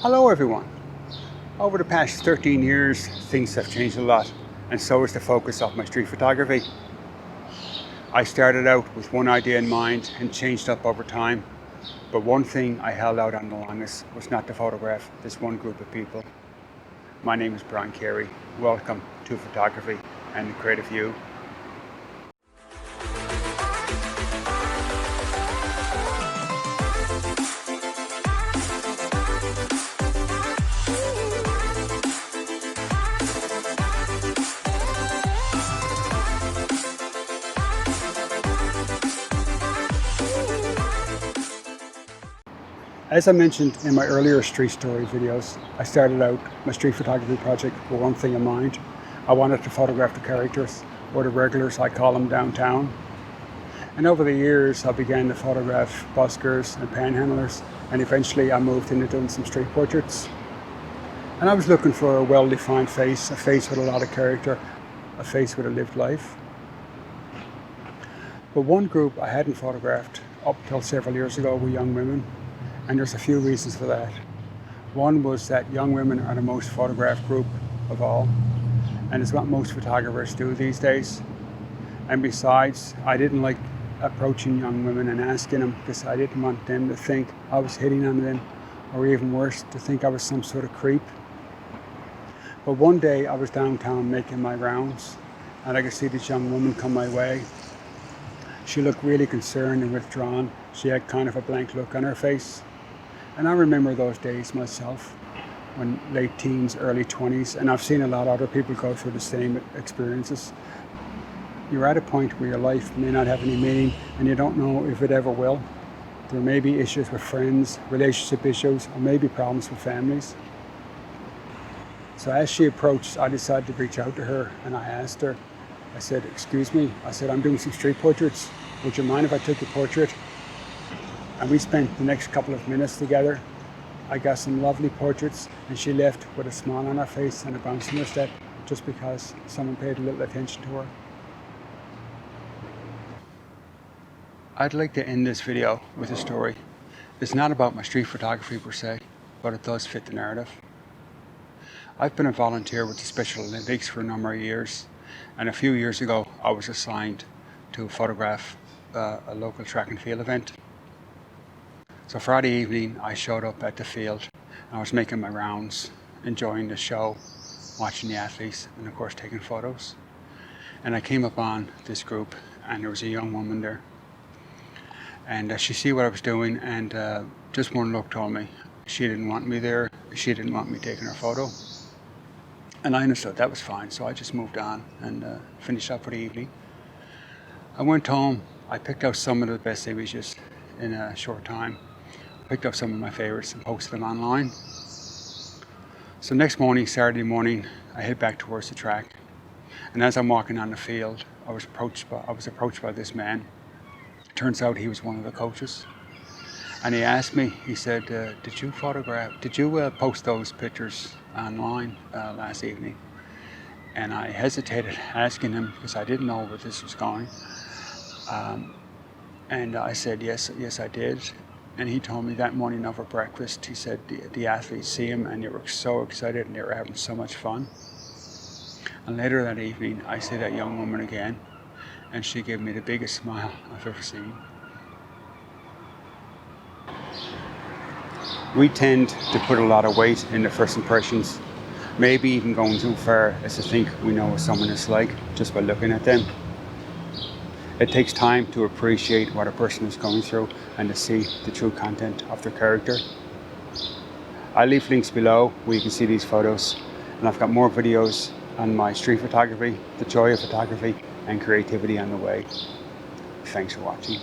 Hello everyone. Over the past 13 years, things have changed a lot, and so is the focus of my street photography. I started out with one idea in mind and changed up over time, but one thing I held out on the longest was not to photograph this one group of people. My name is Brian Carey. Welcome to Photography and the Creative View. As I mentioned in my earlier street story videos, I started out my street photography project with one thing in mind. I wanted to photograph the characters, or the regulars I call them, downtown. And over the years I began to photograph buskers and panhandlers, and eventually I moved into doing some street portraits. And I was looking for a well-defined face, a face with a lot of character, a face with a lived life. But one group I hadn't photographed up till several years ago were young women. And there's a few reasons for that. One was that young women are the most photographed group of all, and it's what most photographers do these days. And besides, I didn't like approaching young women and asking them, because I didn't want them to think I was hitting on them, or even worse, to think I was some sort of creep. But one day I was downtown making my rounds, and I could see this young woman come my way. She looked really concerned and withdrawn. She had kind of a blank look on her face. And I remember those days myself, when late teens, early 20s, and I've seen a lot of other people go through the same experiences. You're at a point where your life may not have any meaning, and you don't know if it ever will. There may be issues with friends, relationship issues, or maybe problems with families. So as she approached, I decided to reach out to her, and I asked her, I said, "Excuse me," I said, "I'm doing some street portraits. Would you mind if I took your portrait?" And we spent the next couple of minutes together. I got some lovely portraits, and she left with a smile on her face and a bounce in her step, just because someone paid a little attention to her. I'd like to end this video with a story. It's not about my street photography per se, but it does fit the narrative. I've been a volunteer with the Special Olympics for a number of years, and a few years ago I was assigned to photograph a local track and field event. So Friday evening I showed up at the field, and I was making my rounds, enjoying the show, watching the athletes, and of course taking photos. And I came upon this group, and there was a young woman there, and she see what I was doing, and just one look told me she didn't want me there, she didn't want me taking her photo. And I understood that was fine, so I just moved on and finished up for the evening. I went home, I picked out some of the best images in a short time. Picked up some of my favorites and posted them online. So next morning, Saturday morning, I head back towards the track. And as I'm walking on the field, I was approached by this man. Turns out he was one of the coaches. And he asked me, he said, did you post those pictures online last evening? And I hesitated asking him, because I didn't know where this was going. And I said, yes, I did. And he told me that morning over breakfast, he said the athletes see him and they were so excited and they were having so much fun. And later that evening, I see that young woman again, and she gave me the biggest smile I've ever seen. We tend to put a lot of weight in the first impressions, maybe even going too far as to think we know what someone is like just by looking at them. It takes time to appreciate what a person is going through and to see the true content of their character. I'll leave links below where you can see these photos, and I've got more videos on my street photography, the joy of photography, and creativity on the way. Thanks for watching.